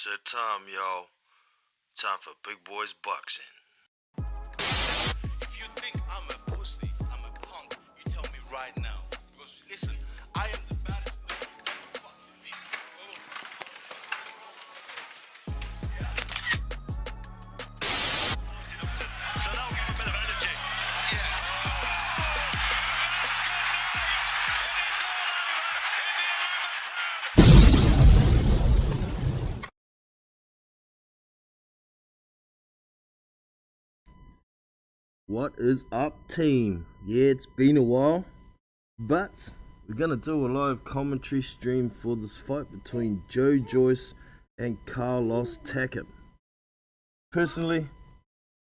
It's that time, y'all. Time for Big Boys Boxing. If you think I'm a pussy, I'm a punk, you tell me right now. Because listen, I am the baddest nigga you ever fucking meet. So that'll give a bit of energy. Yeah. It's good night. It is all over in the 11th round. What is up, team? Yeah, it's been a while, but we're gonna do a live commentary stream for this fight between Joyce and Carlos Takam. Personally,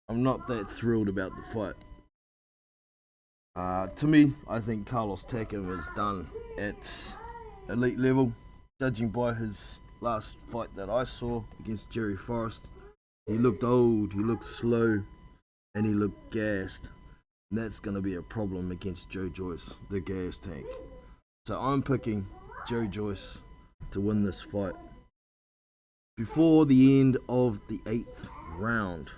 I'm not that thrilled about the fight. To me, I think Carlos Takam is done at elite level, judging by his last fight that I saw against Jerry Forrest. He looked old, he looked slow, and he looked gassed. And that's going to be a problem against Joyce, the gas tank. So I'm picking Joyce to win this fight before the end of the 8th round.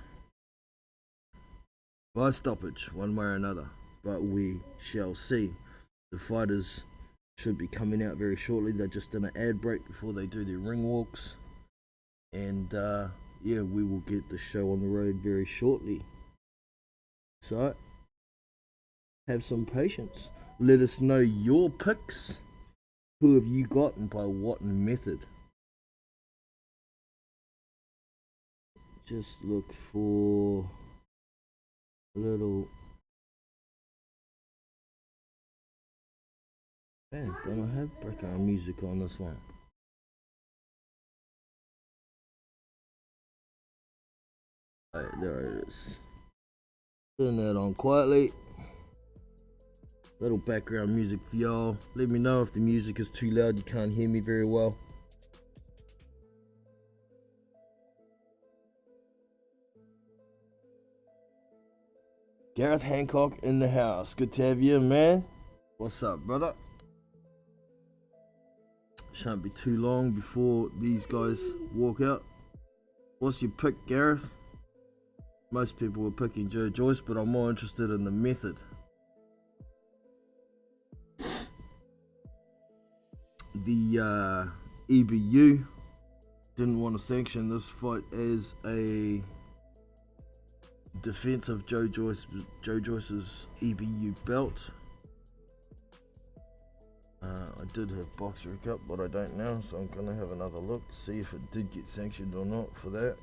By stoppage, one way or another. But we shall see. The fighters should be coming out very shortly. They're just in an ad break before they do their ring walks. And yeah, we will get the show on the road very shortly. So, have some patience. Let us know your picks. Who have you got and by what method? Just look for a little... Man, don't I have background music on this one? Alright, there it is. Turn that on quietly. Little background music for y'all. Let me know if the music is too loud, you can't hear me very well. Gareth Hancock in the house. Good to have you, man. What's up, brother? Shan't be too long before these guys walk out. What's your pick, Gareth? Most people were picking Joyce, but I'm more interested in the method. The EBU didn't want to sanction this fight as a defense of Joyce's EBU belt. I did have Boxer Cup, but I don't now, so I'm gonna have another look, see if it did get sanctioned or not for that.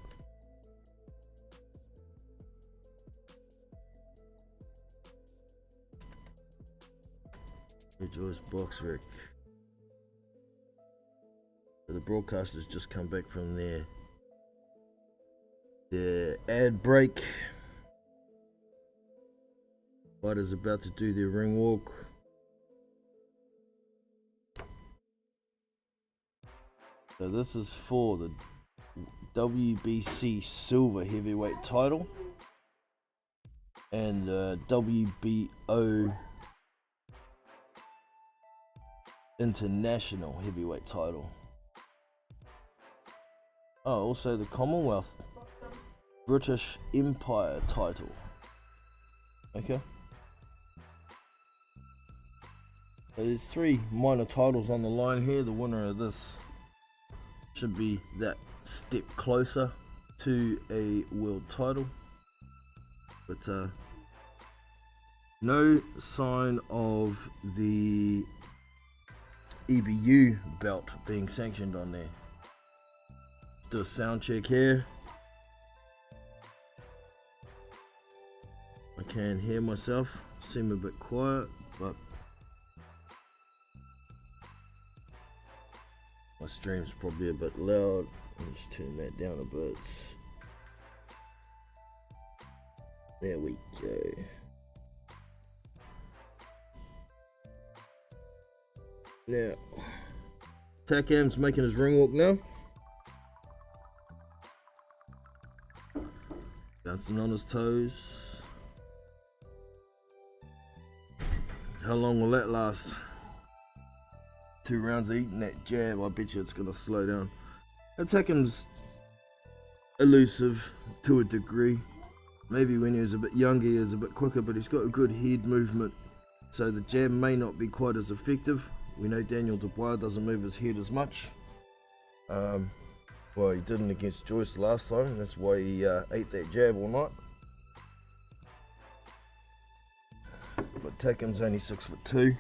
Joyce Boxer. So the broadcasters just come back from their ad break. Fighters about to do their ring walk. So this is for the WBC Silver Heavyweight title and the WBO International Heavyweight title. Oh, also the Commonwealth British Empire title. Okay. So there's 3 minor titles on the line here. The winner of this should be that step closer to a world title. But no sign of the EBU belt being sanctioned on there. Let's do a sound check here. I can hear myself, seem a bit quiet, but my stream's probably a bit loud. Let's turn that down a bit. There we go. Now, Takam's making his ring walk now. Bouncing on his toes. How long will that last? 2 rounds of eating that jab, I bet you it's going to slow down. Takam's elusive to a degree. Maybe when he was a bit younger he was a bit quicker, but he's got a good head movement, so the jab may not be quite as effective. We know Daniel Dubois doesn't move his head as much. Well, he didn't against Joyce last time, that's why he ate that jab all night. But Takam's only 6'2".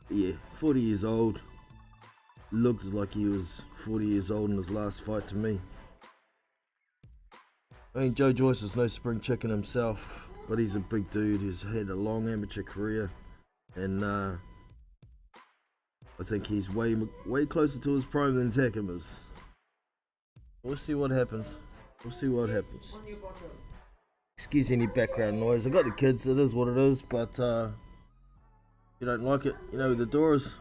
Yeah, 40 years old. Looked like he was 40 years old in his last fight to me. I mean, Joe Joyce is no spring chicken himself, but he's a big dude. He's had a long amateur career, and I think he's way closer to his prime than Takam is. We'll see what happens. We'll see what happens. Excuse any background noise. I got the kids, it is what it is, but if you don't like it, you know where the door is.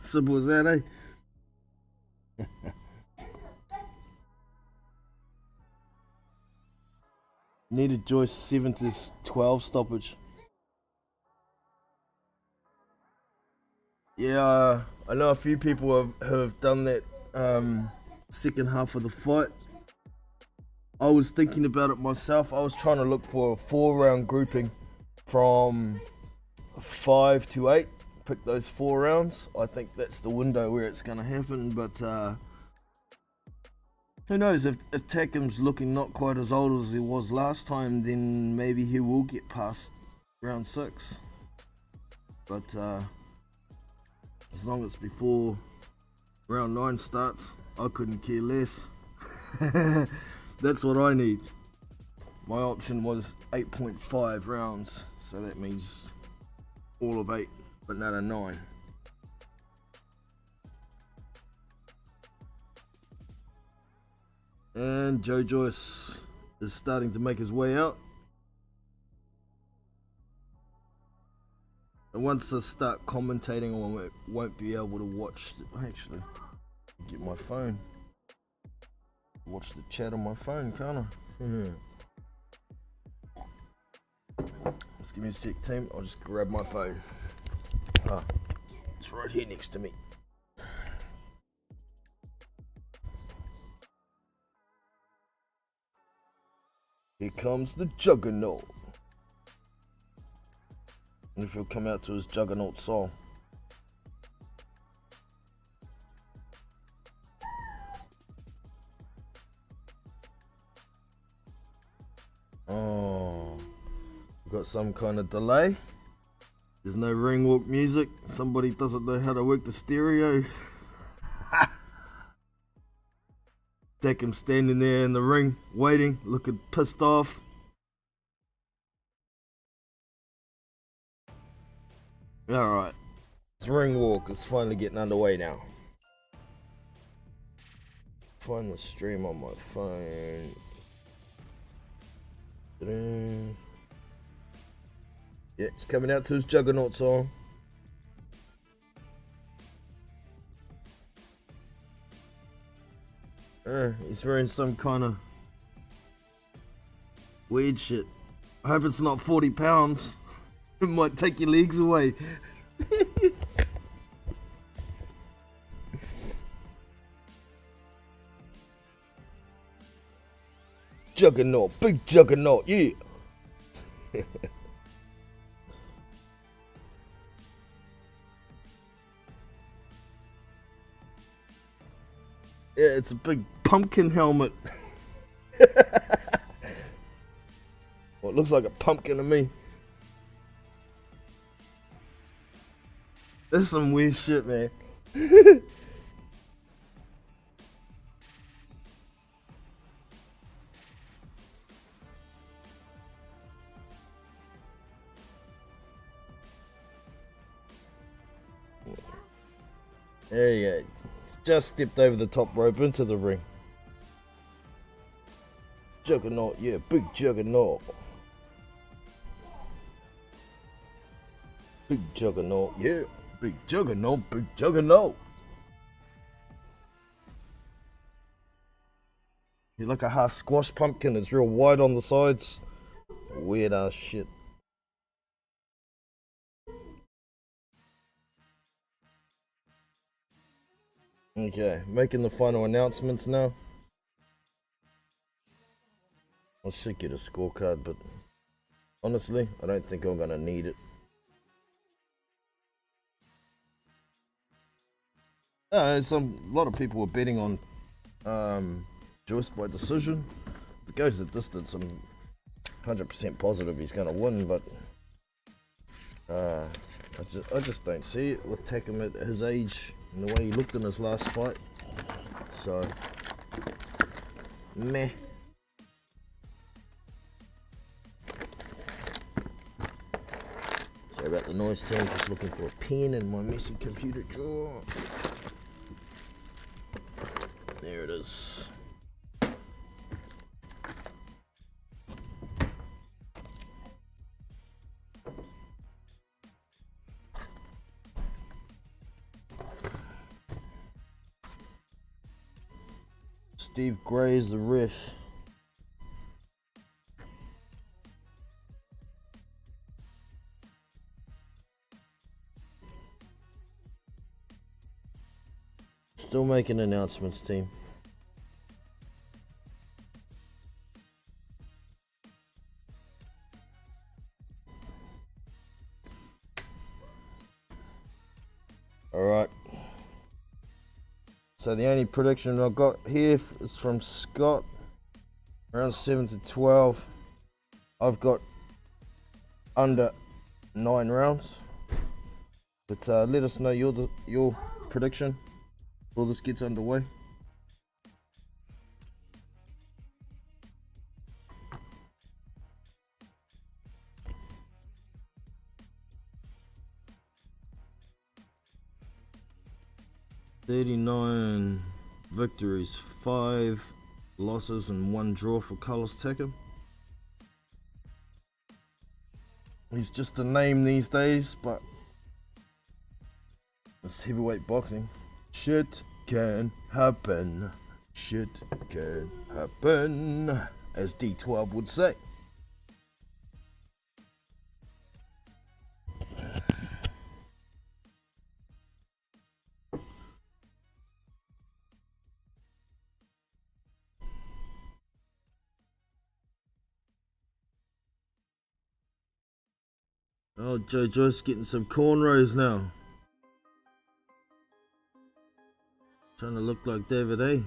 Simple as that, eh? Needed Joyce 7-12 stoppage. Yeah, I know a few people have done that second half of the fight. I was thinking about it myself. I was trying to look for a 4-round grouping from 5 to 8. Pick those 4 rounds. I think that's the window where it's going to happen, but who knows, if Takam's looking not quite as old as he was last time, then maybe he will get past round 6. But as long as it's before round 9 starts, I couldn't care less. That's what I need. My option was 8.5 rounds, so that means all of 8, but not a 9. And Joe Joyce is starting to make his way out. And once I start commentating, I won't be able to watch. Actually, get my phone. Watch the chat on my phone, can't I? Just give me a sec, team. I'll just grab my phone. It's right here next to me. Here comes the Juggernaut. And if he'll come out to his Juggernaut song. Oh, we've got some kind of delay. There's no ring walk music. Somebody doesn't know how to work the stereo. Takam standing there in the ring, waiting, looking pissed off. Alright, this ring walk is finally getting underway now. Find the stream on my phone. Ta-da. Yeah, it's coming out to his Juggernaut song. He's wearing some kind of weird shit. I hope it's not 40 pounds. It might take your legs away. Juggernaut, big Juggernaut, yeah. Yeah, it's a big pumpkin helmet. Well, it looks like a pumpkin to me. This is some weird shit, man. There you go. He's just stepped over the top rope into the ring. Juggernaut, yeah, big Juggernaut. Big Juggernaut, yeah. Big Juggernaut, big Juggernaut. You're like a half squash pumpkin, it's real wide on the sides. Weird ass shit. Okay, making the final announcements now. I should get a scorecard, but honestly, I don't think I'm gonna need it. A lot of people were betting on Joyce by decision. If it goes the distance, I'm 100% positive he's gonna win, but I just don't see it with Takam at his age and the way he looked in his last fight. So, meh. Sorry about the noise, team. Just looking for a pen in my messy computer drawer. There it is. Steve Gray's the ref. Still making announcements, team. Alright. So the only prediction I've got here is from Scott. Around 7 to 12. I've got under 9 rounds. But let us know your prediction before this gets underway. "39 victories, 5 losses and 1 draw for Carlos Takam." He's just a name these days, but it's heavyweight boxing. Shit can happen. Shit can happen, as D12 would say. Oh, Joyce getting some cornrows now. Trying to look like David A.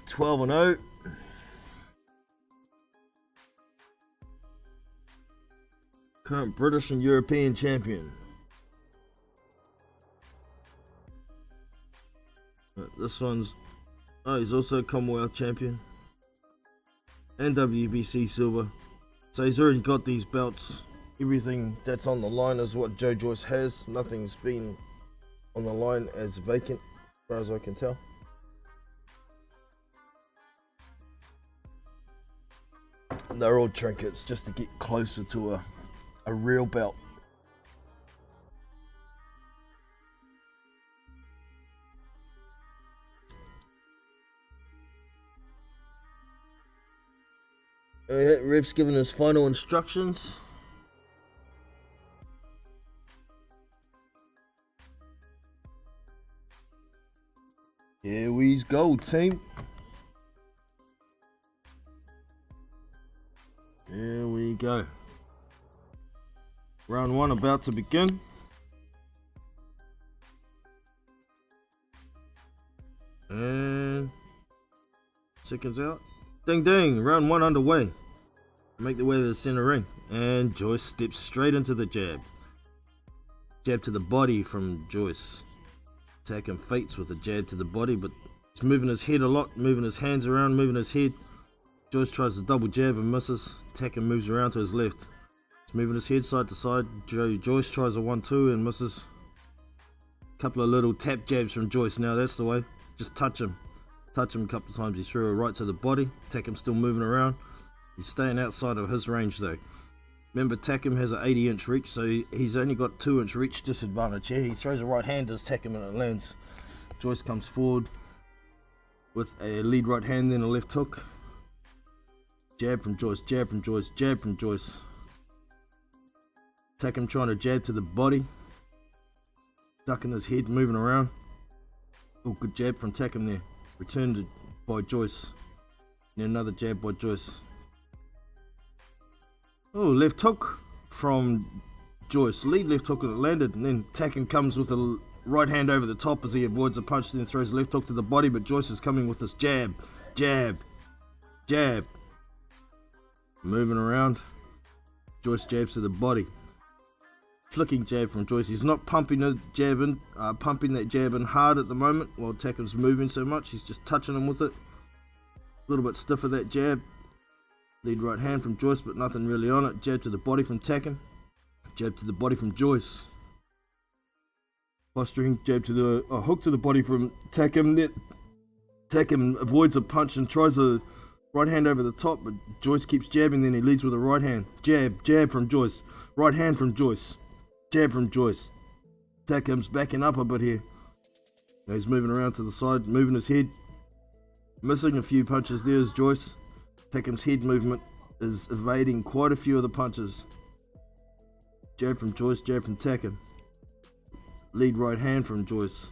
12-0. Current British and European champion. This one's... Oh, he's also a Commonwealth champion. And WBC silver. So he's already got these belts. Everything that's on the line is what Joyce has. Nothing's been on the line as vacant, as far as I can tell. And they're all trinkets just to get closer to a real belt. Ref's giving his final instructions. Here we go, team. Here we go. Round 1 about to begin. And seconds out. Ding ding, round 1 underway. Make the way to the center ring. And Joyce steps straight into the jab. Jab to the body from Joyce. Takam fates with a jab to the body, but he's moving his head a lot, moving his hands around, moving his head. Joyce tries to double jab and misses. Takam moves around to his left. He's moving his head side to side. Joyce tries a 1-2 and misses. Couple of little tap jabs from Joyce now, that's the way. Just touch him. Touch him a couple of times. He threw a right to the body. Takam still moving around. He's staying outside of his range though. Remember, Takam has an 80-inch reach, so he's only got 2-inch reach disadvantage here. He throws a right hand to Takam and it lands. Joyce comes forward with a lead right hand, then a left hook. Jab from Joyce, jab from Joyce, jab from Joyce. Takam trying to jab to the body. ducking his head, moving around. Oh, good jab from Takam there. Returned by Joyce. And another jab by Joyce. Oh, left hook from Joyce. Lead left hook and it landed. And then Takam comes with a right hand over the top as he avoids a punch. Then throws a left hook to the body. But Joyce is coming with this jab. Jab. Jab. Moving around. Joyce jabs to the body. Flicking jab from Joyce. He's not pumping that jab in hard at the moment while Takam's moving so much. He's just touching him with it. A little bit stiffer that jab. Lead right hand from Joyce, but nothing really on it. Jab to the body from Takam. Jab to the body from Joyce. Posturing, jab to the hook to the body from Takam. Then Takam avoids a punch and tries a right hand over the top, but Joyce keeps jabbing. Then he leads with a right hand. Jab, jab from Joyce. Right hand from Joyce. Jab from Joyce. Takam's backing up a bit here. Now he's moving around to the side, moving his head. Missing a few punches there is Joyce. Takam's head movement is evading quite a few of the punches. Jab from Joyce, jab from Takam. Lead right hand from Joyce.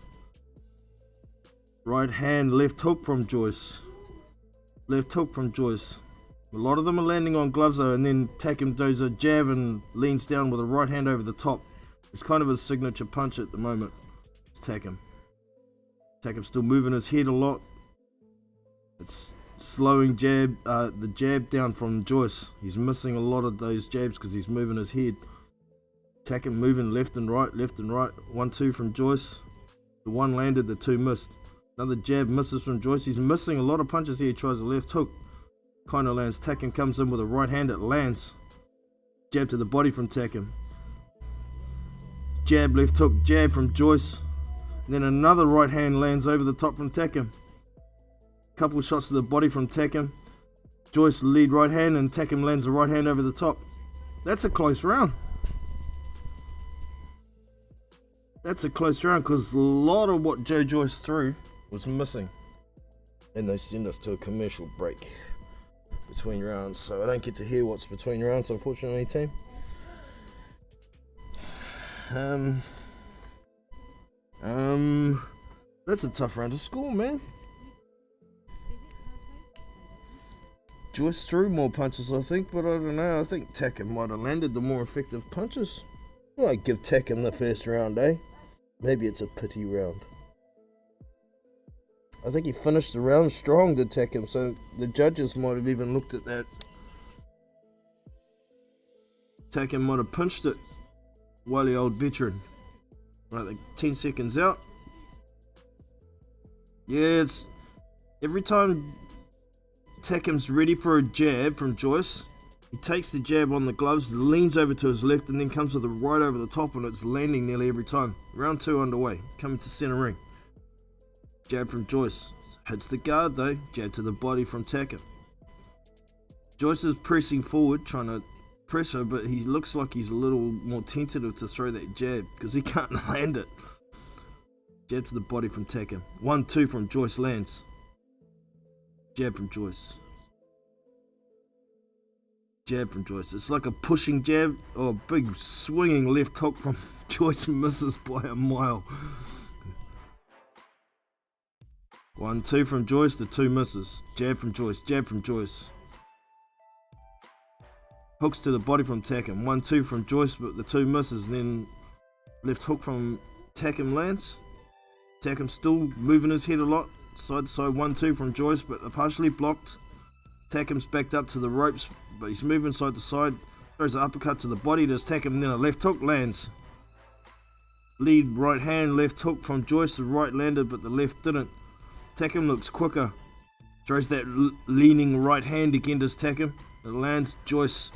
Right hand, left hook from Joyce. Left hook from Joyce. A lot of them are landing on gloves though, and then Takam does a jab and leans down with a right hand over the top. It's kind of his signature punch at the moment. It's Takam. Takam's still moving his head a lot. It's slowing the jab down from Joyce. He's missing a lot of those jabs because he's moving his head. Takam moving left and right, left and right. 1-2 from Joyce. The one landed, the two missed. Another jab misses from Joyce. He's missing a lot of punches here. He tries a left hook. Kind of lands. Takam comes in with a right hand. It lands. Jab to the body from Takam. Jab, left hook, jab from Joyce. And then another right hand lands over the top from Takam. Couple shots to the body from Takam. Joyce lead right hand and Takam lands a right hand over the top. That's a close round. That's a close round because a lot of what Joyce threw was missing. And they send us to a commercial break between rounds, so I don't get to hear what's between rounds, unfortunately, team. That's a tough round to score, man. Joyce threw more punches, I think, but I don't know. I think Takam might have landed the more effective punches. Well, I'd give Takam the first round, eh? Maybe it's a pity round. I think he finished the round strong, did Takam, so the judges might have even looked at that. Takam might have punched it. Wily old veteran. Right, like 10 seconds out. Yeah, it's every time Takam's ready for a jab from Joyce, he takes the jab on the gloves, leans over to his left, and then comes with a right over the top, and it's landing nearly every time. Round 2 underway, coming to center ring. Jab from Joyce. Hits the guard though. Jab to the body from Takam. Joyce is pressing forward, trying to press her, but he looks like he's a little more tentative to throw that jab because he can't land it. Jab to the body from Takam. 1-2 from Joyce lands. Jab from Joyce. Jab from Joyce. It's like a pushing jab or a big swinging left hook from Joyce, misses by a mile. 1-2 from Joyce, the two misses. Jab from Joyce, jab from Joyce. Hooks to the body from Takam. 1-2 from Joyce, but the two misses. And then left hook from Takam lands. Takam still moving his head a lot. Side to side, 1-2 from Joyce, but partially blocked. Takam's backed up to the ropes, but he's moving side to side. Throws an uppercut to the body, does Takam, and then a left hook lands. Lead right hand, left hook from Joyce. The right landed, but the left didn't. Takam looks quicker. Throws that leaning right hand again, does Takam. It lands. Joyce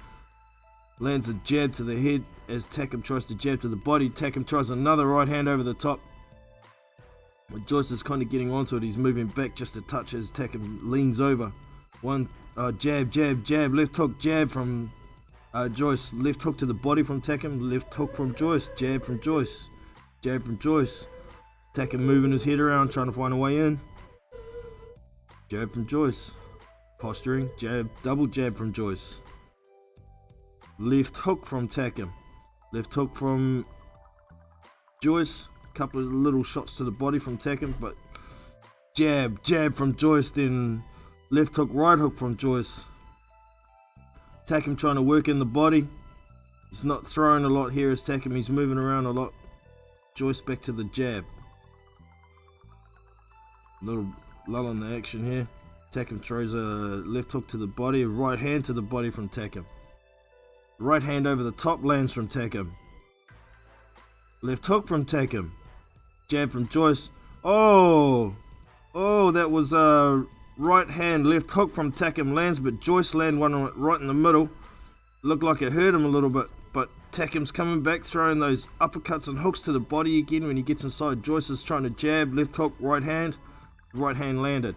lands a jab to the head as Takam tries to jab to the body. Takam tries another right hand over the top. But Joyce is kind of getting onto it. He's moving back just a touch as Takam leans over. Jab, jab, jab, left hook, jab from Joyce. Left hook to the body from Takam. Left hook from Joyce. Jab from Joyce. Jab from Joyce. Takam moving his head around, trying to find a way in. Jab from Joyce. Posturing, jab, double jab from Joyce. Left hook from Takam. Left hook from Joyce. couple of little shots to the body from Takam, but jab from Joyce, then left hook, right hook from Joyce. Takam trying to work in the body. He's not throwing a lot here as Takam, he's moving around a lot. Joyce back to the jab. Little lull in the action here. Takam throws a left hook to the body, a right hand to the body from Takam. Right hand over the top lands from Takam. Left hook from Takam. Jab from Joyce. Oh, that was a right hand left hook from Takam lands, but Joyce land one right in the middle. Looked like it hurt him a little bit, but Takam's coming back, throwing those uppercuts and hooks to the body again when he gets inside. Joyce is trying to jab, left hook, right hand landed.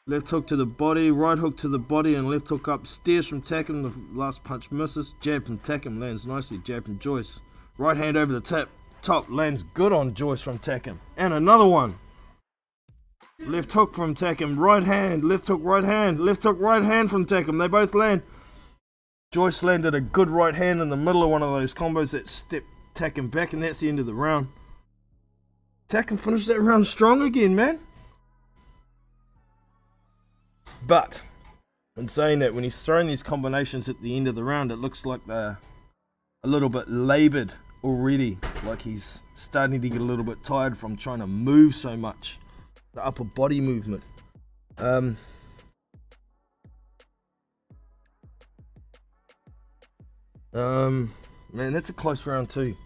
Left hook to the body, right hook to the body, and left hook upstairs from Takam. The last punch misses. Jab from Takam lands nicely. Jab from Joyce. Right hand over the top lands good on Joyce from Takam. And another one. Left hook from Takam. Right hand. Left hook, right hand. Left hook, right hand from Takam. They both land. Joyce landed a good right hand in the middle of one of those combos that stepped Takam back, and that's the end of the round. Takam finished that round strong again, man. But, in saying that, when he's throwing these combinations at the end of the round, it looks like they're a little bit laboured already. Like he's starting to get a little bit tired from trying to move so much. The upper body movement. Man, that's a close round too.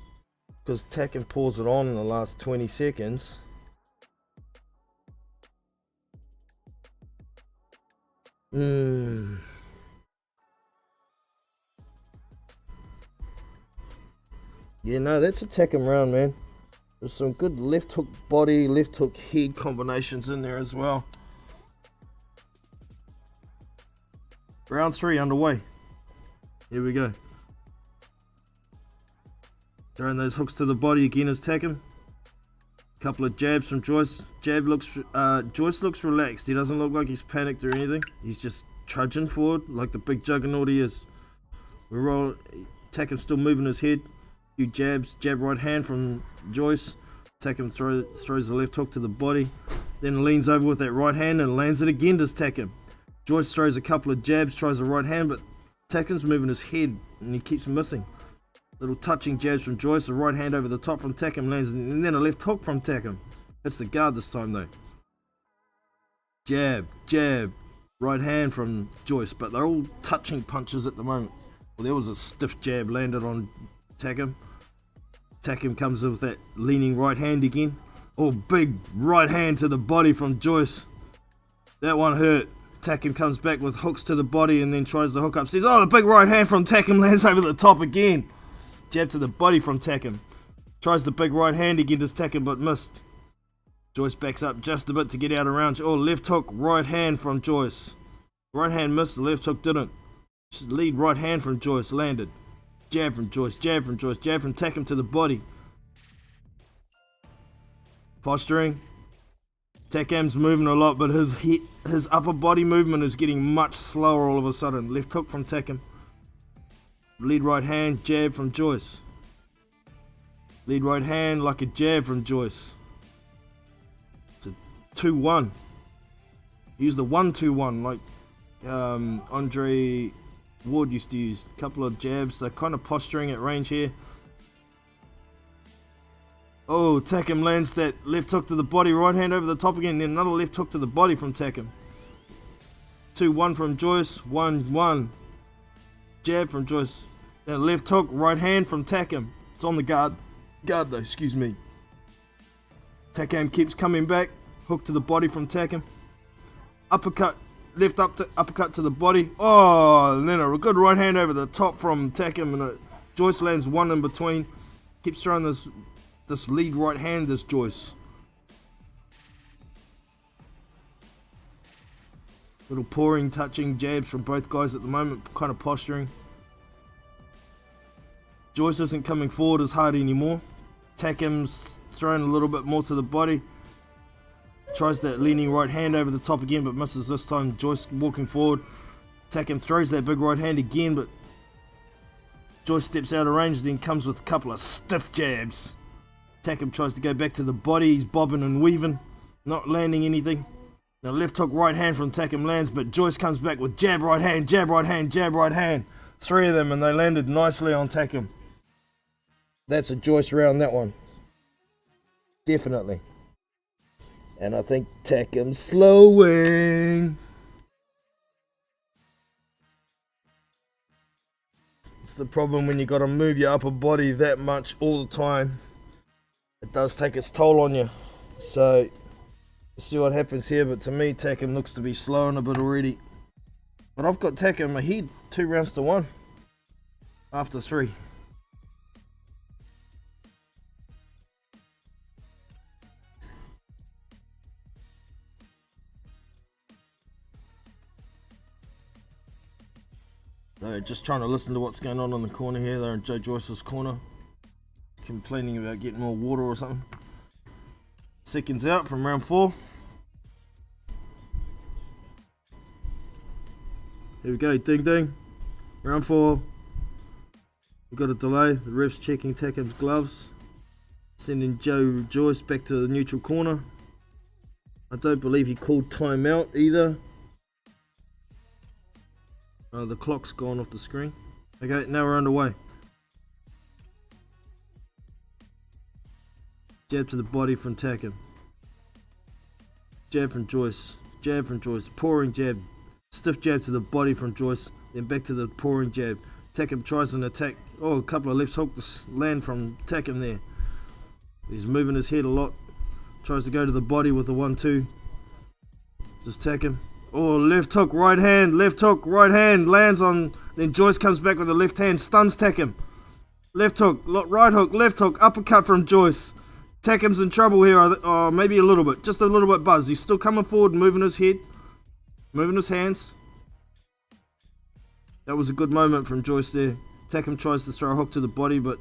Because Takam pours it on in the last 20 seconds. Yeah, no, that's a Takam round, man. There's some good left hook body, left hook head combinations in there as well. Round 3 underway. Here we go. Throwing those hooks to the body again as Takam. Couple of jabs from Joyce. Joyce looks relaxed. He doesn't look like he's panicked or anything. He's just trudging forward like the big juggernaut he is. Takam's still moving his head. Few jabs. Jab right hand from Joyce. Takam throws the left hook to the body. Then leans over with that right hand and lands it again to Takam. Joyce throws a couple of jabs, tries a right hand, but Takam's moving his head and he keeps missing. Little touching jabs from Joyce, a right hand over the top from Takam lands, and then a left hook from Takam. That's the guard this time though. Jab, right hand from Joyce, but they're all touching punches at the moment. Well, there was a stiff jab landed on Takam. Takam comes in with that leaning right hand again. Oh, big right hand to the body from Joyce. That one hurt. Takam comes back with hooks to the body and then tries to hook upstairs. Oh, the big right hand from Takam lands over the top again. Jab to the body from Takam. Tries the big right hand again to Takam but missed. Joyce backs up just a bit to get out of range. Oh, left hook, right hand from Joyce. Right hand missed, the left hook didn't. Lead right hand from Joyce landed. Jab from Joyce, jab from Joyce, jab from Takam to the body. Posturing. Takam's moving a lot, but his upper body movement is getting much slower all of a sudden. Left hook from Takam. Lead right hand, jab from Joyce. Lead right hand like a jab from Joyce. It's a 2-1. Use the 1-2-1 like Andre Ward used to use. A couple of jabs. They're kind of posturing at range here. Oh, Takam lands that left hook to the body, right hand over the top again, then another left hook to the body from Takam. 2-1 from Joyce, 1-1. Jab from Joyce. Then left hook, right hand from Takam. It's on the guard though, excuse me. Takam keeps coming back, hook to the body from Takam. Uppercut, uppercut to the body. Oh, and then a good right hand over the top from Takam, and Joyce lands one in between. Keeps throwing this lead right hand, this Joyce. Little pouring, touching jabs from both guys at the moment, kind of posturing. Joyce isn't coming forward as hard anymore. Takam's throwing a little bit more to the body. Tries that leaning right hand over the top again, but misses this time. Joyce walking forward. Takam throws that big right hand again, but Joyce steps out of range, then comes with a couple of stiff jabs. Takam tries to go back to the body. He's bobbing and weaving, not landing anything. Now left hook right hand from Takam lands, but Joyce comes back with jab right hand, jab right hand, jab right hand. 3 of them, and they landed nicely on Takam. That's a Joyce round, that one. Definitely. And I think Takam's slowing. It's the problem when you got to move your upper body that much all the time. It does take its toll on you. So, let's see what happens here. But to me, Takam looks to be slowing a bit already. But I've got Takam ahead 2 rounds to 1 after 3. They're just trying to listen to what's going on in the corner here. They're in Joe Joyce's corner, complaining about getting more water or something. Seconds out from round 4. Here we go, ding ding. Round 4. We've got a delay. The ref's checking Takam's gloves, sending Joe Joyce back to the neutral corner. I don't believe he called timeout either. The clock's gone off the screen. Okay, now we're underway. Jab to the body from Takam. Jab from Joyce. Jab from Joyce. Pouring jab. Stiff jab to the body from Joyce. Then back to the pouring jab. Takam tries an attack. Oh, a couple of left hooks land from Takam there. He's moving his head a lot. Tries to go to the body with the 1-2. Just Takam. Oh, left hook, right hand, lands on, then Joyce comes back with a left hand, stuns Takam. Left hook, right hook, left hook, uppercut from Joyce. Takam's in trouble here, maybe a little bit, just a little bit buzz. He's still coming forward, moving his head, moving his hands. That was a good moment from Joyce there. Takam tries to throw a hook to the body, but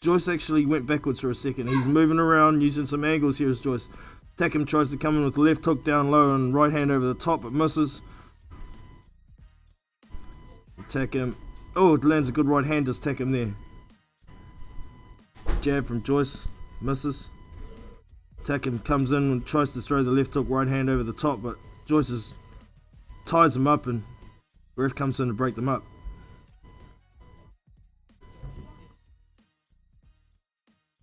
Joyce actually went backwards for a second. He's moving around, using some angles here as Joyce. Takam tries to come in with left hook down low and right hand over the top, but misses. Takam. Oh, it lands a good right hand, does Takam there. Jab from Joyce. Misses. Takam comes in and tries to throw the left hook right hand over the top, but Joyce ties him up and ref comes in to break them up.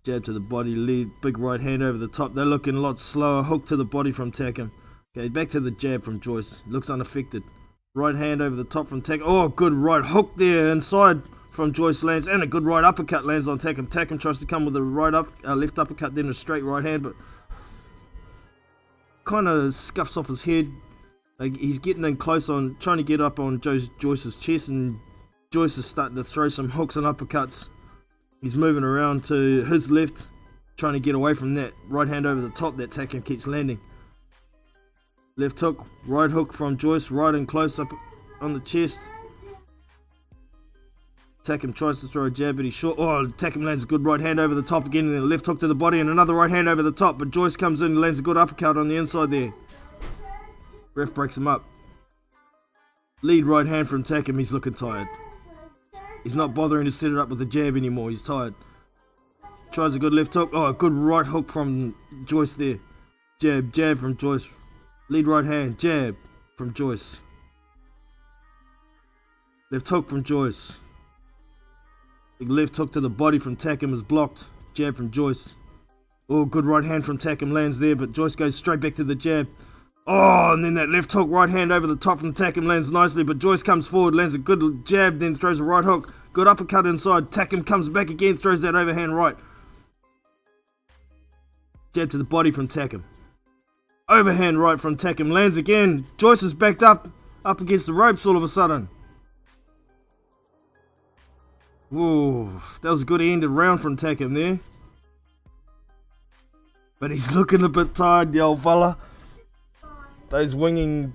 Jab to the body, lead, big right hand over the top. They're looking a lot slower. Hook to the body from Takam. Okay, back to the jab from Joyce. Looks unaffected. Right hand over the top from Takam. Oh, good right hook there inside from Joyce lands, and a good right uppercut lands on Takam. Takam tries to come with a left uppercut, then a straight right hand, but kind of scuffs off his head. Like he's getting in close on, trying to get up on Joyce's chest, and Joyce is starting to throw some hooks and uppercuts. He's moving around to his left, trying to get away from that right hand over the top that Takam keeps landing. Left hook, right hook from Joyce, right and close up on the chest. Takam tries to throw a jab, but he's short. Oh, Takam lands a good right hand over the top again, and then a left hook to the body, and another right hand over the top, but Joyce comes in and lands a good uppercut on the inside there. Ref breaks him up. Lead right hand from Takam, he's looking tired. He's not bothering to set it up with the jab anymore. He's tired. Tries a good left hook. Oh, a good right hook from Joyce there. Jab from Joyce. Lead right hand. Jab from Joyce. Left hook from Joyce. Big left hook to the body from Takam is blocked. Jab from Joyce. Oh, good right hand from Takam lands there, but Joyce goes straight back to the jab. Oh, and then that left hook, right hand over the top from Takam lands nicely, but Joyce comes forward, lands a good jab, then throws a right hook. Good uppercut inside. Takam comes back again, throws that overhand right. Jab to the body from Takam. Overhand right from Takam, lands again. Joyce is backed up against the ropes all of a sudden. Whoa, that was a good ended round from Takam there. But he's looking a bit tired, the old fella. Those winging,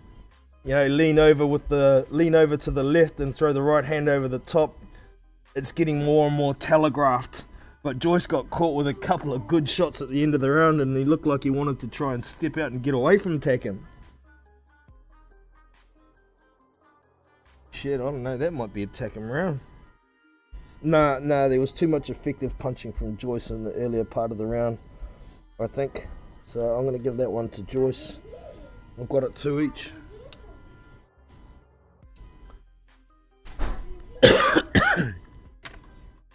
lean over to the left and throw the right hand over the top. It's getting more and more telegraphed. But Joyce got caught with a couple of good shots at the end of the round, and he looked like he wanted to try and step out and get away from Takam. Shit, I don't know, that might be a Takam round. Nah, there was too much effective punching from Joyce in the earlier part of the round, I think. So I'm going to give that one to Joyce. I've got it 2 each.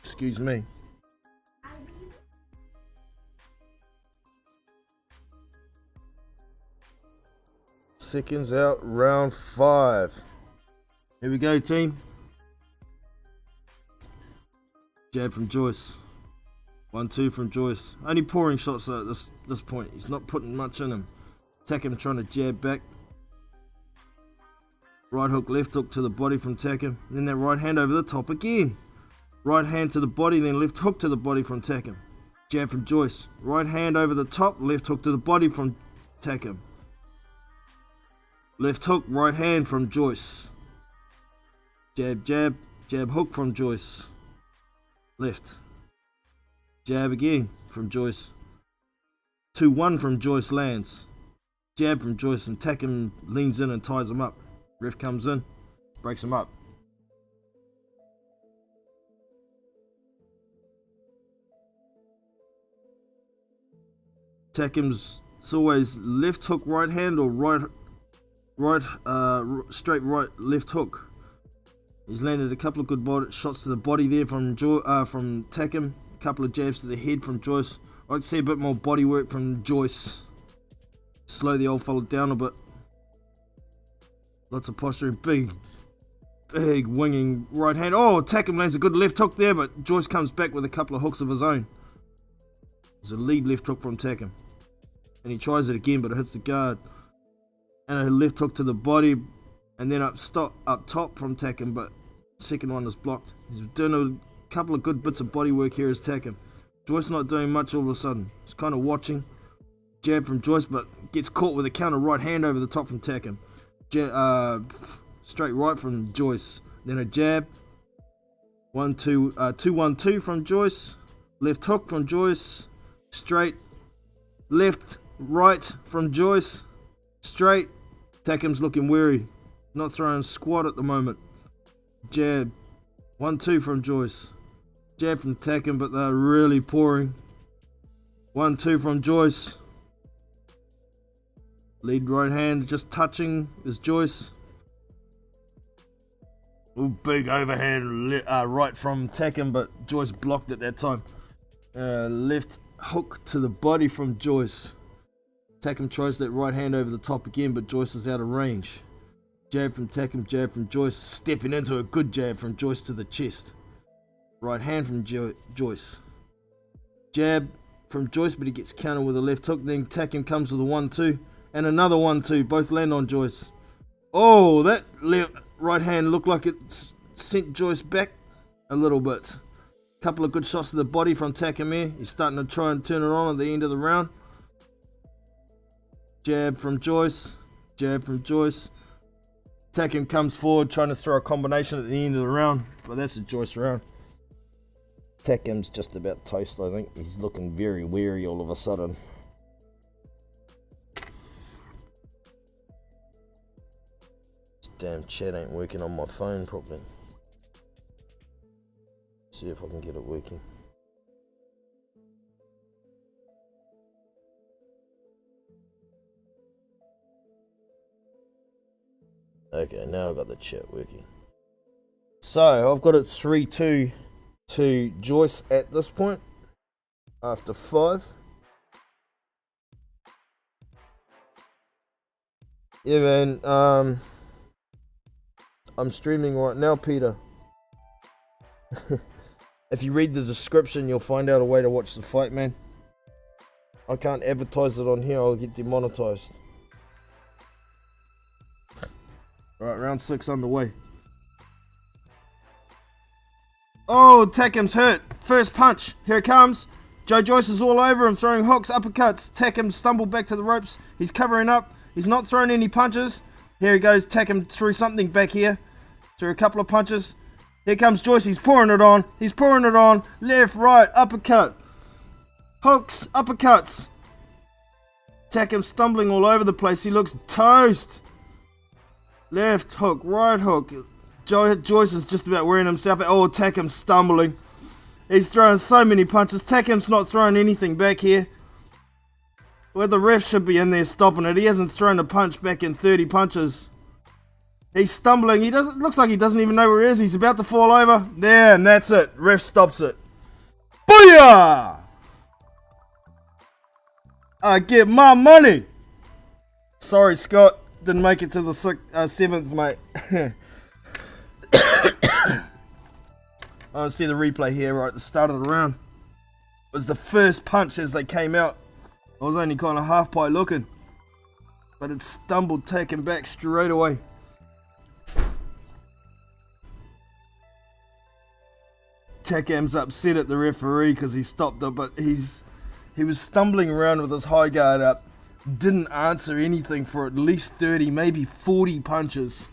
Excuse me. Seconds out, round 5. Here we go, team. Jab from Joyce. 1-2 from Joyce. Only pouring shots though at this point. He's not putting much in him. Takam trying to jab back. Right hook, left hook to the body from Takam. Then that right hand over the top again. Right hand to the body, then left hook to the body from Takam. Jab from Joyce. Right hand over the top, left hook to the body from Takam. Left hook, right hand from Joyce. Jab, jab, jab hook from Joyce. Left. Jab again from Joyce. 2-1 from Joyce lands. Jab from Joyce and Takam leans in and ties him up. Ref comes in, breaks him up. Takam's, it's always left hook right hand or straight right left hook. He's landed a couple of good shots to the body there from Takam. A couple of jabs to the head from Joyce. I'd see a bit more body work from Joyce. Slow the old fella down a bit. Lots of posturing. Big winging right hand. Oh, Takam lands a good left hook there, but Joyce comes back with a couple of hooks of his own. There's a lead left hook from Takam. And he tries it again, but it hits the guard. And a left hook to the body. And then up top from Takam, but second one is blocked. He's doing a couple of good bits of body work here as Takam. Joyce not doing much all of a sudden. He's kind of watching. Jab from Joyce, but gets caught with a counter right hand over the top from Takam. Straight right from Joyce. Then a jab. 2-1-2 from Joyce. Left hook from Joyce. Straight. Left, right from Joyce. Straight. Takam's looking weary. Not throwing squat at the moment. Jab. 1-2 from Joyce. Jab from Takam, but they're really pouring. 1-2 from Joyce. Lead right hand just touching is Joyce. Ooh, big overhand right from Takam, but Joyce blocked at that time. Left hook to the body from Joyce. Takam tries that right hand over the top again, but Joyce is out of range. Jab from Takam, jab from Joyce. Stepping into a good jab from Joyce to the chest. Right hand from Joyce. Jab from Joyce, but he gets countered with a left hook. Then Takam comes with a 1-2. And another 1-2. Both land on Joyce. Oh, that right hand looked like it sent Joyce back a little bit. Couple of good shots to the body from Takam here. He's starting to try and turn it on at the end of the round. Jab from Joyce. Jab from Joyce. Takam comes forward trying to throw a combination at the end of the round. But that's a Joyce round. Takam's just about toast, I think. He's looking very weary all of a sudden. This damn chat ain't working on my phone properly. See if I can get it working. Okay, now I've got the chat working. So, I've got it 3-2 to Joyce at this point. After 5. Yeah, man. I'm streaming right now, Peter. If you read the description, you'll find out a way to watch the fight, man. I can't advertise it on here, I'll get demonetized. Alright, round 6 underway. Oh, Takam's hurt. First punch. Here it comes. Joyce is all over him, throwing hooks, uppercuts. Takam stumbled back to the ropes. He's covering up. He's not throwing any punches. Here he goes. Takam threw something back here. Threw a couple of punches. Here comes Joyce. He's pouring it on. He's pouring it on. Left, right, uppercut. Hooks, uppercuts. Takam stumbling all over the place. He looks toast. Left hook, right hook. Joyce is just about wearing himself out. Oh, Takam stumbling. He's throwing so many punches. Takam's not throwing anything back here. Well, the ref should be in there stopping it. He hasn't thrown a punch back in 30 punches. He's stumbling. He doesn't. Looks like he doesn't even know where he is. He's about to fall over. There, and that's it. Ref stops it. Booyah! I get my money. Sorry, Scott. Didn't make it to the 7th, mate. I see the replay here right at the start of the round. It was the first punch as they came out. I was only kind of half pie looking, but it stumbled, taken back straight away. Takam's upset at the referee because he stopped it, but he was stumbling around with his high guard up, didn't answer anything for at least 30, maybe 40 punches.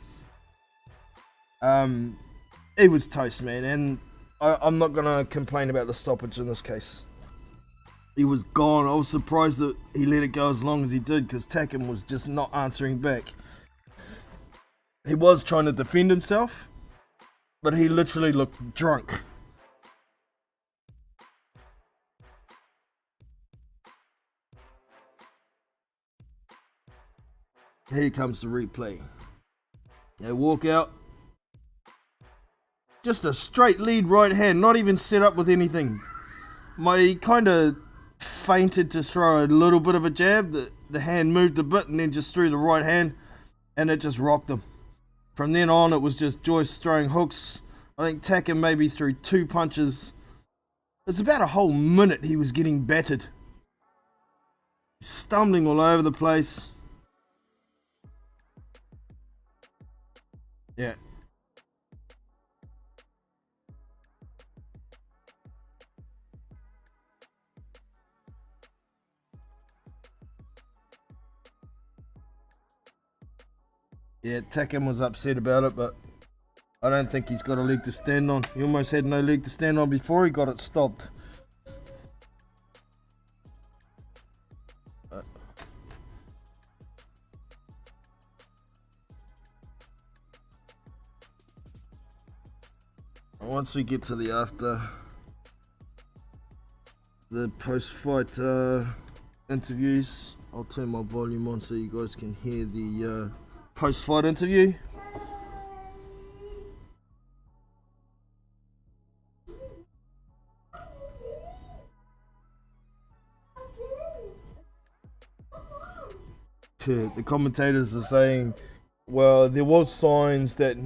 He was toast, man, and I'm not going to complain about the stoppage in this case. He was gone. I was surprised that he let it go as long as he did because Takam was just not answering back. He was trying to defend himself, but he literally looked drunk. Here comes the replay. They walk out. Just a straight lead right hand, not even set up with anything. He kind of feinted to throw a little bit of a jab. The hand moved a bit and then just threw the right hand and it just rocked him. From then on it was just Joyce throwing hooks. I think Takam maybe threw 2 punches. It's about a whole minute he was getting battered. Stumbling all over the place. Yeah. Yeah, Takam was upset about it, but I don't think he's got a leg to stand on. He almost had no leg to stand on before he got it stopped. Once we get to the post-fight interviews, I'll turn my volume on so you guys can hear the post-fight interview. The commentators are saying, well, there was signs that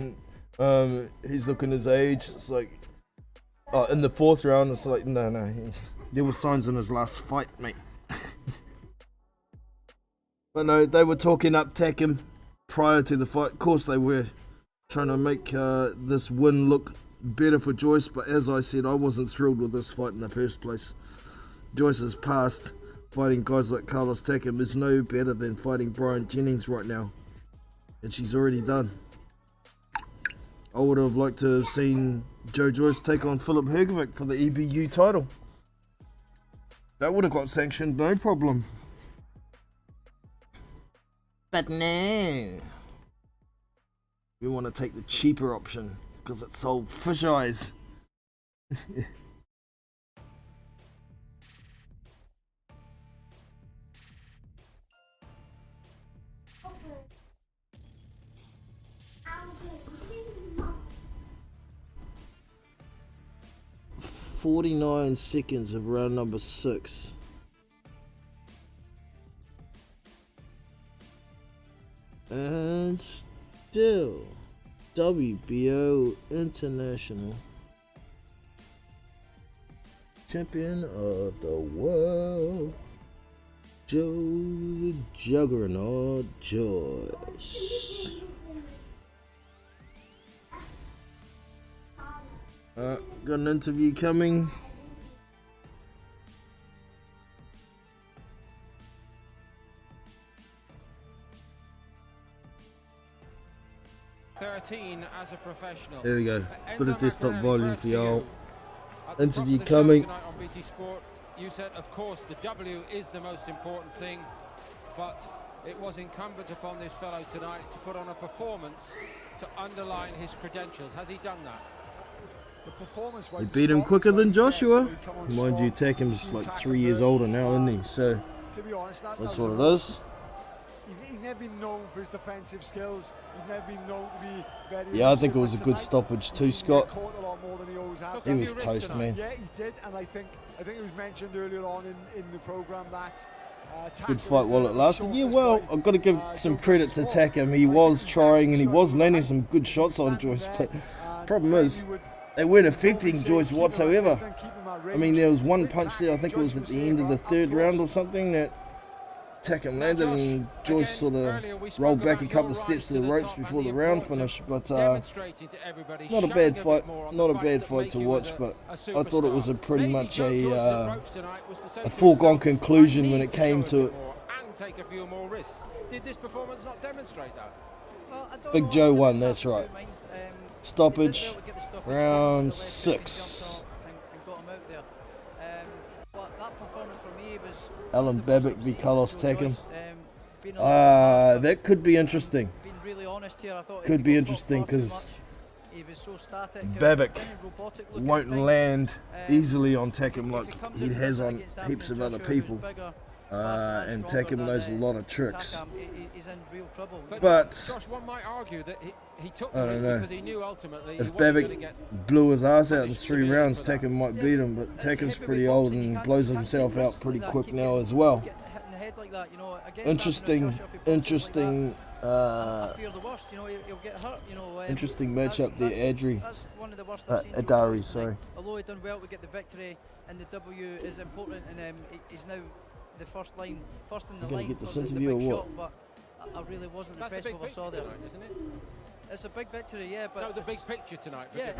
he's looking his age. It's like, in the 4th round, it's like, no, there were signs in his last fight, mate. But no, they were talking up Takam prior to the fight. Of course they were trying to make this win look better for Joyce, but as I said, I wasn't thrilled with this fight in the first place. Joyce's past fighting guys like Carlos Takam is no better than fighting Brian Jennings right now, and she's already done. I would have liked to have seen Joyce take on Filip Hrgovic for the EBU title. That would have got sanctioned, no problem. But no, we want to take the cheaper option because it sold fish eyes. "49 seconds of round number 6. And still, WBO International Champion of the World, Joe the Juggernaut Joyce. Got an interview coming. As a professional. There we go. Put a desktop volume for y'all. Interview coming. On BT Sport, you said, of course, the W is the most important thing, but It was incumbent upon this fellow tonight to put on a performance to underline his credentials. Has he done that? The performance He beat him quicker than Joshua. Mind you, Takam's like 3 years older now, isn't he? So to be honest, that's what it is. He's never been known for his defensive skills. He's never been known to be very. Yeah, I think it was a good stoppage too, Scott. Caught a lot more than he always has. He was toast, man. Yeah, he did, and I think it was mentioned earlier on in the program that. Good fight while it lasted. Yeah, well, I've got to give some credit to Takam. He was trying and he was landing some good shots on Joyce, but problem is, they weren't affecting Joyce whatsoever. I mean, there was one punch there, I think it was at the end of the third round or something, that Takam landed and Joyce sort of rolled back a couple of steps to the ropes before the round finished. But not a bad fight, not a bad fight to watch, but I thought it was a pretty much a foregone conclusion when it came to it. Did this performance not demonstrate that? Big Joe won, that's right. Stoppage, round 6. Alan Babic v Carlos Takam. That could be interesting. Could be interesting because Babic won't land easily on Takam like he has on heaps of other people. And Takam knows a lot of tricks. But Josh, one might argue that he took I the don't risk know. because he knew ultimately If he wasn't going to Babic get. blew his ass out in 3 rounds, Takam might beat him, but Takam's pretty old and blows himself out pretty quick now as well. Interesting interesting matchup there, Adari, sorry. Although he done well to get the victory, and the W is important, and he's now the first in the line. Get this for interview the big or what? shot, but I really wasn't That's impressed the with big what I saw there. tonight, isn't it? It's a big victory, yeah, but No, the big picture tonight. yeah,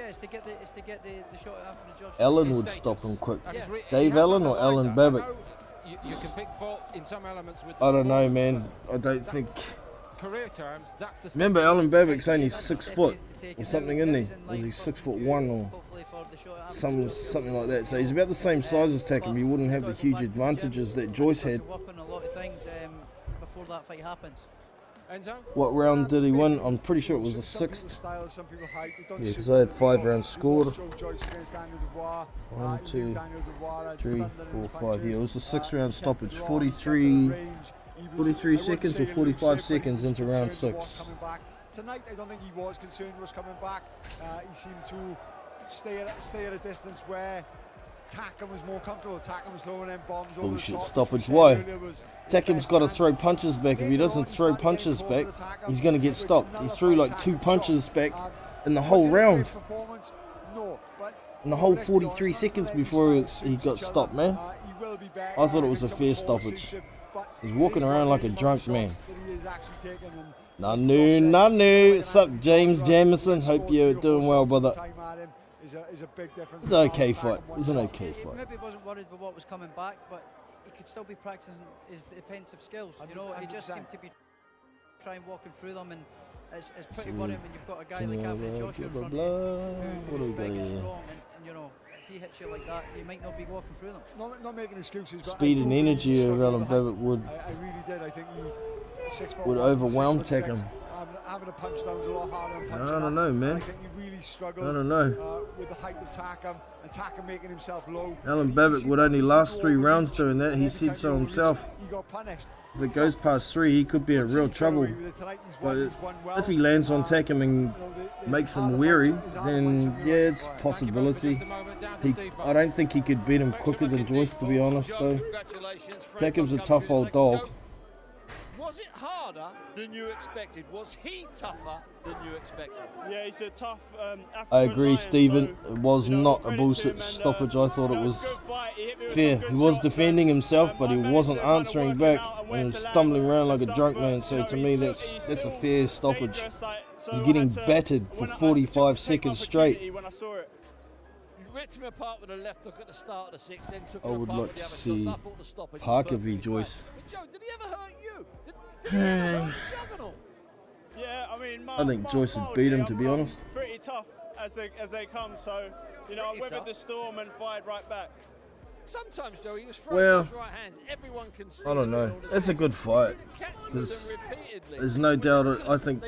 it's to get the shot at Anthony Joshua. Ellen His would status. stop him quick. And he's he Dave has Allen or underlined Alan that. I Babic? know You can pick fault in some elements with. I don't know, man. I don't think. Career terms, that's the. Remember, Alan Babic's only 6 foot or something, isn't he? Was he 6'1" or something like that? So he's about the same size as Takam. He wouldn't have the huge advantages that Joyce had. Working a lot of things before that fight happens. Enzo? What round did he win? I'm pretty sure it was the 6th. Yeah, because I had 5 rounds scored. 1, 2, 3, 4, 5. Yeah, it was the 6th round stoppage. 43 seconds or 45 seconds into round 6. Tonight, I don't think he was concerned was coming back. He seemed to stay at a distance where Takam was more comfortable. Takam was throwing them bombs over Bullshit the top. stoppage. Why? Takam's got to throw punches back. If he doesn't throw punches back, he's going to get stopped. He threw like 2 punches back in the whole round. In the whole 43 seconds before he got stopped, man. I thought it was a fair stoppage. He's walking around like a drunk man. Nanu. What's up, James Jamison? Hope you're doing well, brother. It was an okay fight. It was an okay fight. Maybe he wasn't worried about what was coming back, but he could still be practicing his defensive skills. You know, he just seemed to be trying walking through them, and it's pretty worrying when you've got a guy like Anthony Joshua in front of you who's big and strong, and you know, if he hits you like that, you might not be walking through them. Not making excuses. Speed and energy of Alan Babic would I really did. I think he would overwhelm Takam. Having a punch down was a lot harder than I punching don't know, man. I think he really struggled. I don't know. With the height of Takam and Takam making himself low. Alan Babic would only last 3 rounds doing that. He said so himself. He got punished. If it goes past 3, he could be in real trouble. But if he lands on Takam and makes him weary, then yeah, it's a possibility. I don't think he could beat him quicker than Joyce, to be honest, though. Takam's a tough old dog. Was it harder than you expected? Was he tougher than you expected? Yeah, he's a tough I agree, Stephen. It was not a bullshit stoppage. I thought it was fair. He was defending himself, but he wasn't answering back and was stumbling around like a drunk man. So to me, that's a fair stoppage. He's getting battered for 45 seconds straight. You ripped him apart with a left hook at the start of the 6th, then took I him would apart like with to the other see shots. I thought the stoppage was Parker v perfectly Joyce. played. But Joe, did he ever hurt you? Did he ever hurt Juggernaut? Yeah, I mean, I think Joyce would beat him, to be honest. Pretty tough as they come, so you know, I weathered the storm and fired right back. Sometimes, Joe, he was throwing Well, those right hands. Everyone can see I don't know. all the It's a good fight. Because there's no doubt, I think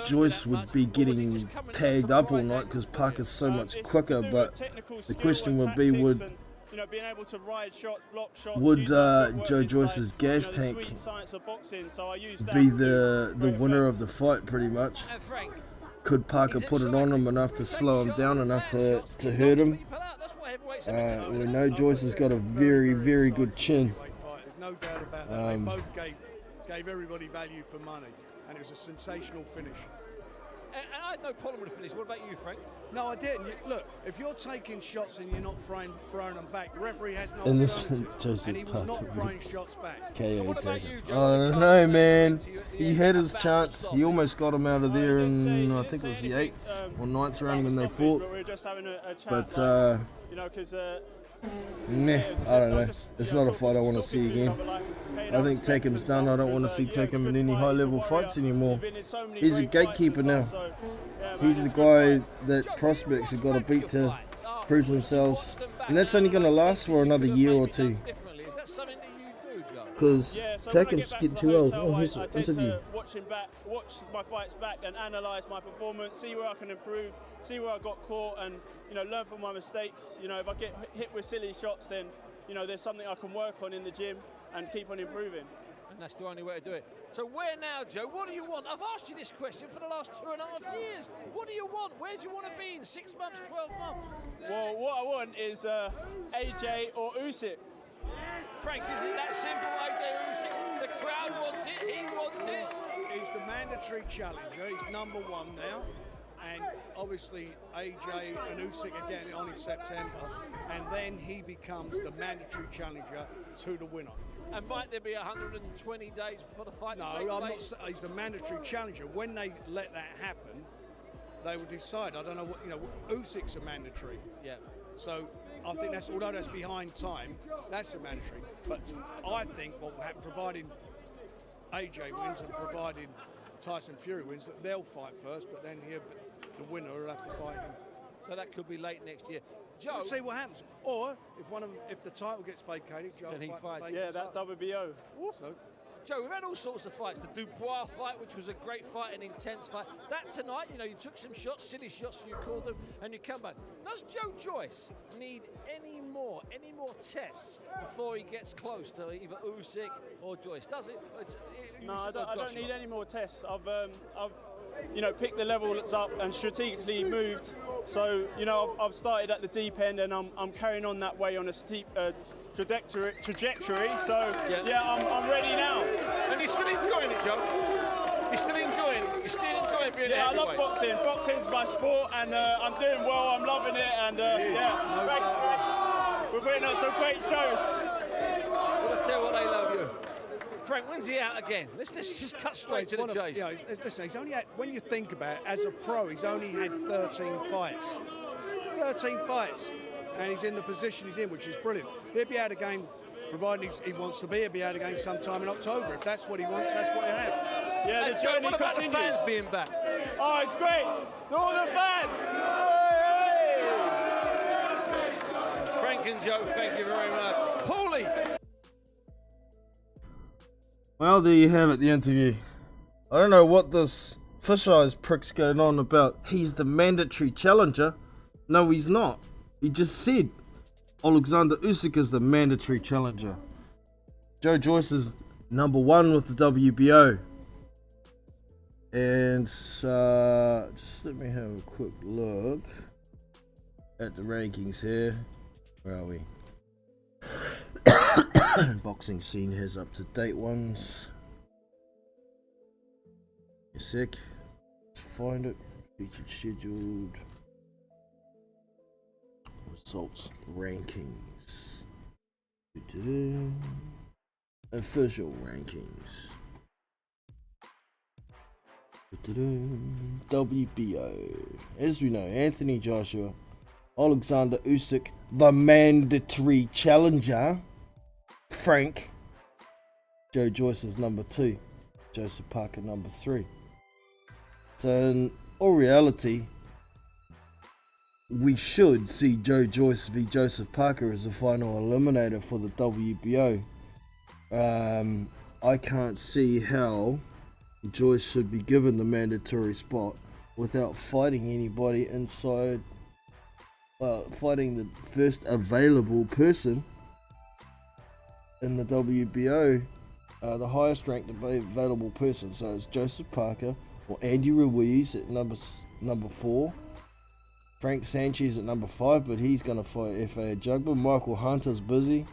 Joyce would be getting tagged up all night because Parker's so much quicker. But the question would be, would Joe Joyce's gas tank be the winner of the fight, pretty much? Could Parker put it on him enough to slow him down, enough to hurt him? We know Joyce has got a very, very good chin. There's no doubt about that. They both gave everybody value for money, and it was a sensational finish. And I had no problem with the finish. What about you, Frank? No, I didn't. Look, if you're taking shots and you're not throwing them back, the referee has no And this alternative, and he was not throwing shots back. KO Taker. I don't know, man. He had his chance. He almost got him out of there in, I think it was the 8th or 9th round when they fought. But, nah, I don't know. It's not a fight I want to see again. I think Takam's done. I don't want to see Takam in any high-level fights anymore. He's a gatekeeper now. He's the guy that prospects have got to beat to prove themselves. And that's only going to last for another year or two. Because Takam's getting too old. Oh, here's an interview. Watch my fights back and analyse my performance, see where I can improve, see where I got caught, and learn from my mistakes. If I get hit with silly shots, then there's something I can work on in the gym and keep on improving. And that's the only way to do it. So where now, Joe? What do you want? I've asked you this question for the last 2.5 years. What do you want? Where do you want to be in 6 months, 12 months? Well, what I want is AJ or Usyk. Frank, is it that simple, AJ Usyk? The crowd wants it, he wants it. He's the mandatory challenger. He's number 1 now. And obviously AJ and Usyk again on in September, and then he becomes the mandatory challenger to the winner. And might there be 120 days before the fight? No, I'm not. He's the mandatory challenger. When they let that happen, they will decide. I don't know what Usyk's a mandatory. Yeah. So I think that's, although that's behind time, that's a mandatory. But I think what will happen, providing AJ wins and providing Tyson Fury wins, that they'll fight first, but then the winner will have to fight him. So that could be late next year. Joe, we'll see what happens. Or if the title gets vacated, Joe then he fights. Yeah, that WBO. So, Joe, we've had all sorts of fights. The Dubois fight, which was a great fight, an intense fight. That tonight, you took some shots, silly shots, you called them, and you come back. Does Joe Joyce need any more tests before he gets close to either Usyk or Joyce? Does it? No, I don't need any more tests. I've picked the levels up and strategically moved. So, I've started at the deep end, and I'm carrying on that way on a steep trajectory. So, yeah, I'm ready now. And you're still enjoying it, Joe? You're still enjoying it? You're still enjoying being I love boxing. Boxing's my sport, and I'm doing well. I'm loving it, and we're putting on some great shows. Well, I tell you what, they love you. Frank, when's he out again? Let's just cut straight to the chase. Listen, he's only had, when you think about it, as a pro, he's only had 13 fights. 13 fights. And he's in the position he's in, which is brilliant. He'll be out again, provided he wants to be, he'll be out again sometime in October. If that's what he wants, that's what he'll have. Yeah, the journey what about continues. The fans being back? Oh, it's great. All the fans. Hey! Frank and Joe, thank you very much. Paulie. Well, there you have it, the interview. I don't know what this fish eyes prick's going on about. He's the mandatory challenger. No, he's not. He just said Alexander Usyk is the mandatory challenger. Joe Joyce is number 1 with the WBO. And just let me have a quick look at the rankings here. Where are we? Boxing Scene has up-to-date ones. A sec. Let's find it. Featured scheduled. Results rankings. Official rankings. WBO. As we know, Anthony Joshua, Alexander Usyk, the mandatory challenger. Frank. Joe Joyce is number 2. Joseph Parker number 3. So in all reality, we should see Joyce v Joseph Parker as the final eliminator for the WBO. I can't see how Joyce should be given the mandatory spot without fighting anybody inside, fighting the first available person in the WBO, the highest ranked available person. So it's Joseph Parker or Andy Ruiz at number 4. Frank Sanchez at number 5, but he's going to fight FA Jugba. Michael Hunter's busy.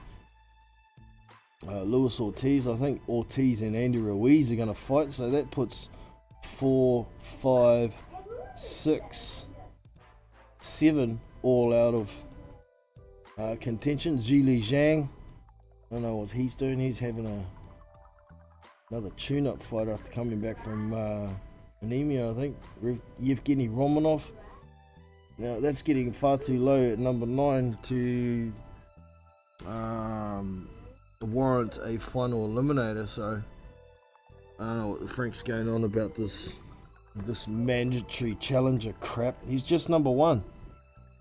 Luis Ortiz, I think Ortiz and Andy Ruiz are going to fight, so that puts 4, 5, 6, 7 all out of contention. Zhili Zhang, I don't know what he's doing. He's having another tune-up fight after coming back from anemia, I think. Yevgeny Romanov. Now that's getting far too low at number 9 to warrant a final eliminator. So I don't know what Frank's going on about this mandatory challenger crap. He's just number 1,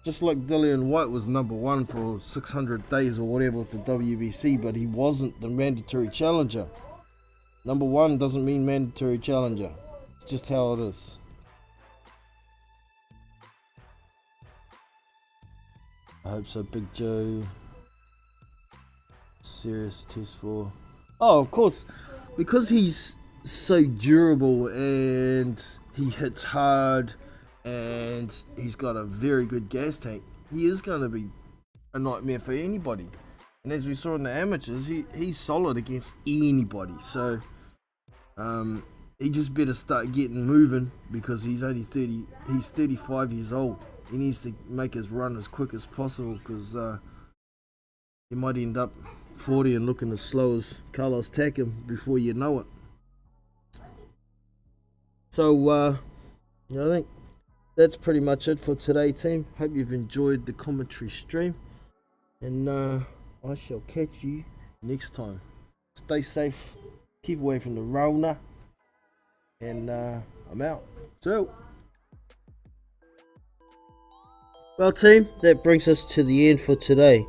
just like Dillian White was number 1 for 600 days or whatever with the WBC, but he wasn't the mandatory challenger. Number 1 doesn't mean mandatory challenger. It's just how it is. I hope so. Big Joe. Serious test for. Oh, of course, because he's so durable and he hits hard and he's got a very good gas tank, he is going to be a nightmare for anybody. And as we saw in the amateurs, he's solid against anybody. So he just better start getting moving, because he's only 30. He's 35 years old. He needs to make his run as quick as possible, because he might end up 40 and looking as slow as Carlos Takam before you know it. So I think that's pretty much it for today, team. Hope you've enjoyed the commentary stream, and I shall catch you next time. Stay safe, keep away from the Rona, and I'm out. So, well, team, that brings us to the end for today.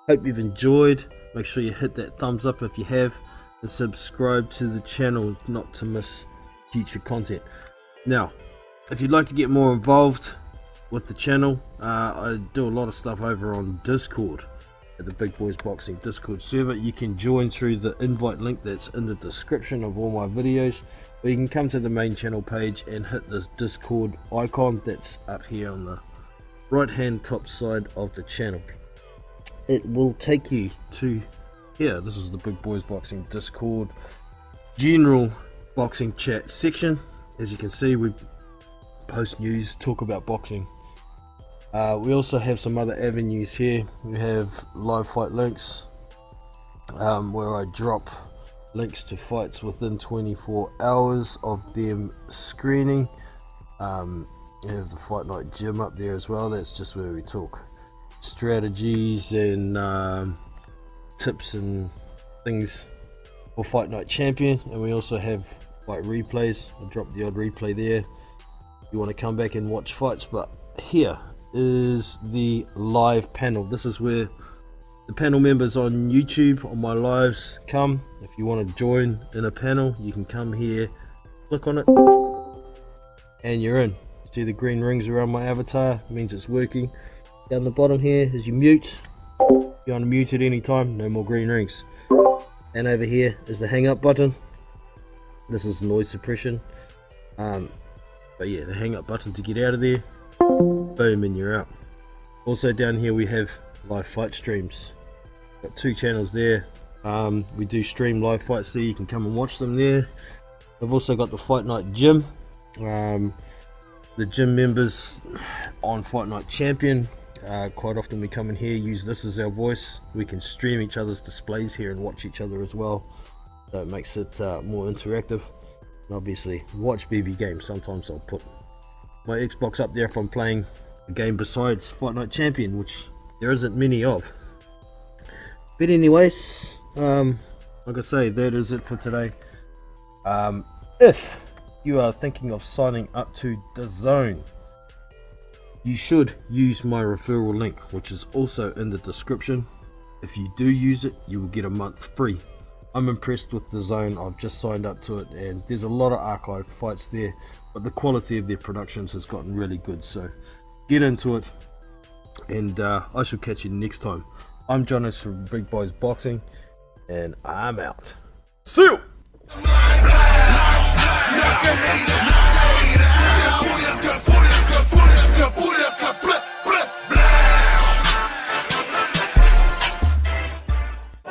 Hope you've enjoyed. Make sure you hit that thumbs up if you have, and subscribe to the channel not to miss future content. Now, if you'd like to get more involved with the channel, I do a lot of stuff over on Discord at the Big Boys Boxing Discord server. You can join through the invite link that's in the description of all my videos, or you can come to the main channel page and hit this Discord icon that's up here on the right hand top side of the channel. It will take you to here. This is the Big Boys Boxing Discord general boxing chat section. As you can see, we post news, talk about boxing. We also have some other avenues here. We have live fight links, where I drop links to fights within 24 hours of them screening. You have the Fight Night Gym up there as well. That's just where we talk strategies and tips and things for Fight Night Champion. And we also have fight replays. I drop the odd replay there if you want to come back and watch fights. But here is the live panel. This is where the panel members on YouTube on my lives come. If you want to join in a panel, you can come here, click on it, and you're in. See the green rings around my avatar? It means it's working. Down the bottom here is your mute. If you want to mute at any time, no more green rings. And over here is the hang up button. This is noise suppression. But yeah, the hang up button to get out of there. Boom, and you're out. Also down here we have live fight streams. Got 2 channels there. We do stream live fights there. You can come and watch them there. I've also got the Fight Night Gym. The gym members on Fight Night Champion, quite often we come in here, use this as our voice. We can stream each other's displays here and watch each other as well, so it makes it more interactive. And obviously watch BB games. Sometimes I'll put my Xbox up there if I'm playing a game besides Fight Night Champion, which there isn't many of. But anyways, like I say, that is it for today. If you are thinking of signing up to DAZN, you should use my referral link, which is also in the description. If you do use it, you will get a month free. I'm impressed with the zone. I've just signed up to it, and there's a lot of archive fights there, but the quality of their productions has gotten really good. So get into it, and I shall catch you next time. I'm Jonos from Big Boys Boxing, and I'm out. See you!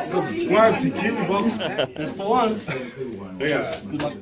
Subscribe to BBBox. That's the one. Yes. Good luck.